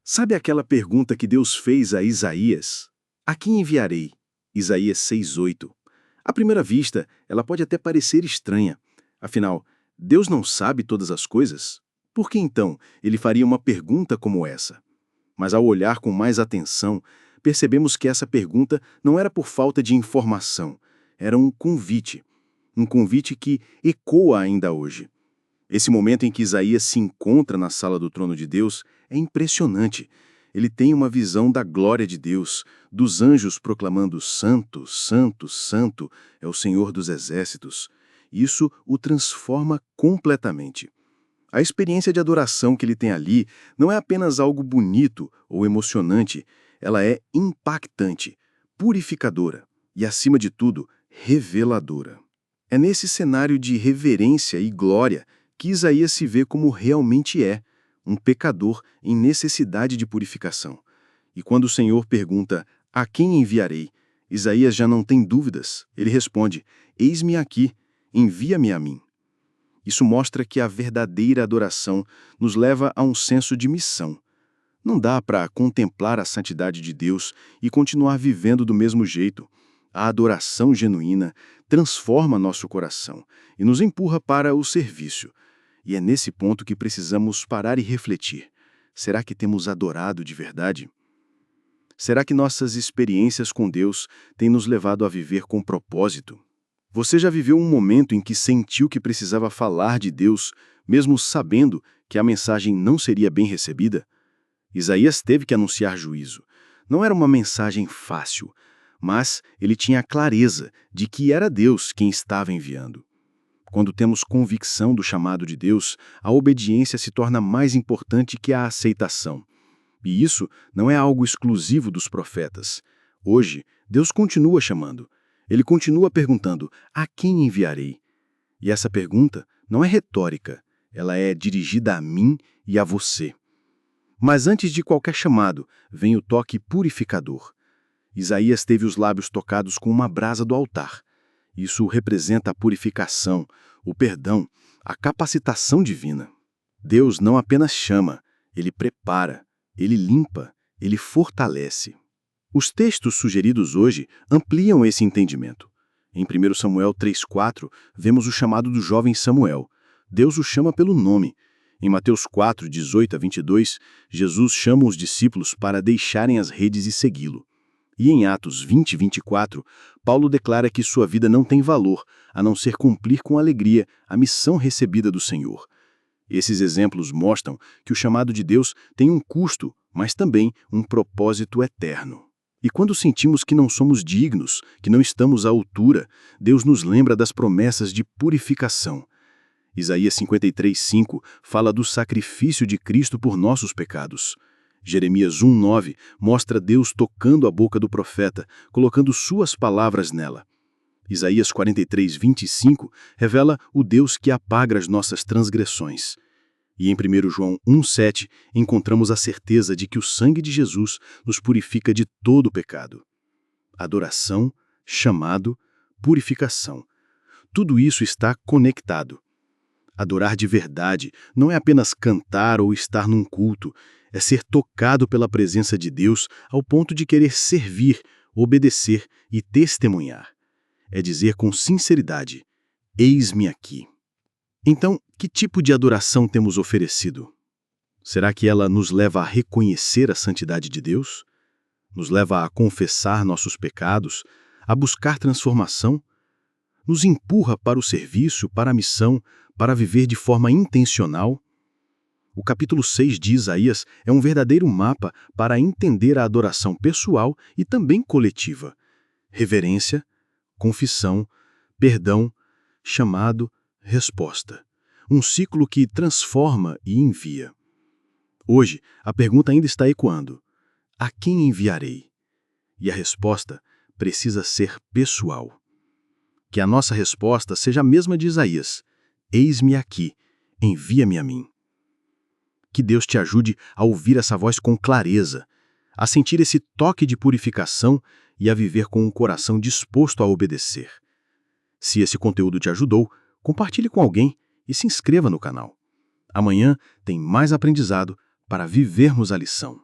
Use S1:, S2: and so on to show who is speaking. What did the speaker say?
S1: Sabe aquela pergunta que Deus fez a Isaías? A quem enviarei? Isaías 6:8. À primeira vista, ela pode até parecer estranha. Afinal, Deus não sabe todas as coisas? Por que então ele faria uma pergunta como essa? Mas ao olhar com mais atenção, percebemos que essa pergunta não era por falta de informação, era um convite. Um convite que ecoa ainda hoje. Esse momento em que Isaías se encontra na sala do trono de Deus é impressionante. Ele tem uma visão da glória de Deus, dos anjos proclamando Santo, Santo, Santo é o Senhor dos Exércitos. Isso o transforma completamente. A experiência de adoração que ele tem ali não é apenas algo bonito ou emocionante, ela é impactante, purificadora e, acima de tudo, reveladora. É nesse cenário de reverência e glória que Isaías se vê como realmente é, um pecador em necessidade de purificação. E quando o Senhor pergunta, a quem enviarei? Isaías já não tem dúvidas. Ele responde, eis-me aqui, envia-me a mim. Isso mostra que a verdadeira adoração nos leva a um senso de missão. Não dá para contemplar a santidade de Deus e continuar vivendo do mesmo jeito. A adoração genuína transforma nosso coração e nos empurra para o serviço. E é nesse ponto que precisamos parar e refletir. Será que temos adorado de verdade? Será que nossas experiências com Deus têm nos levado a viver com propósito? Você já viveu um momento em que sentiu que precisava falar de Deus, mesmo sabendo que a mensagem não seria bem recebida? Isaías teve que anunciar juízo. Não era uma mensagem fácil, mas ele tinha a clareza de que era Deus quem estava enviando. Quando temos convicção do chamado de Deus, a obediência se torna mais importante que a aceitação. E isso não é algo exclusivo dos profetas. Hoje, Deus continua chamando. Ele continua perguntando, a quem enviarei? E essa pergunta não é retórica, ela é dirigida a mim e a você. Mas antes de qualquer chamado, vem o toque purificador. Isaías teve os lábios tocados com uma brasa do altar. Isso representa a purificação, o perdão, a capacitação divina. Deus não apenas chama, ele prepara, ele limpa, ele fortalece. Os textos sugeridos hoje ampliam esse entendimento. Em 1 Samuel 3,4, vemos o chamado do jovem Samuel. Deus o chama pelo nome. Em Mateus 4, 18 a 22, Jesus chama os discípulos para deixarem as redes e segui-lo. E em Atos 20, 24, Paulo declara que sua vida não tem valor, a não ser cumprir com alegria a missão recebida do Senhor. Esses exemplos mostram que o chamado de Deus tem um custo, mas também um propósito eterno. E quando sentimos que não somos dignos, que não estamos à altura, Deus nos lembra das promessas de purificação. Isaías 53:5 fala do sacrifício de Cristo por nossos pecados. Jeremias 1:9 mostra Deus tocando a boca do profeta, colocando suas palavras nela. Isaías 43:25 revela o Deus que apaga as nossas transgressões. E em 1 João 1:7 encontramos a certeza de que o sangue de Jesus nos purifica de todo o pecado. Adoração, chamado, purificação. Tudo isso está conectado. Adorar de verdade não é apenas cantar ou estar num culto, é ser tocado pela presença de Deus ao ponto de querer servir, obedecer e testemunhar. É dizer com sinceridade, eis-me aqui. Então, que tipo de adoração temos oferecido? Será que ela nos leva a reconhecer a santidade de Deus? Nos leva a confessar nossos pecados, a buscar transformação? Nos empurra para o serviço, para a missão, para viver de forma intencional? O capítulo 6 de Isaías é um verdadeiro mapa para entender a adoração pessoal e também coletiva. Reverência, confissão, perdão, chamado, resposta. Um ciclo que transforma e envia. Hoje, a pergunta ainda está ecoando. A quem enviarei? E a resposta precisa ser pessoal. Que a nossa resposta seja a mesma de Isaías. Eis-me aqui, envia-me a mim. Que Deus te ajude a ouvir essa voz com clareza, a sentir esse toque de purificação e a viver com um coração disposto a obedecer. Se esse conteúdo te ajudou, compartilhe com alguém e se inscreva no canal. Amanhã tem mais aprendizado para vivermos a lição.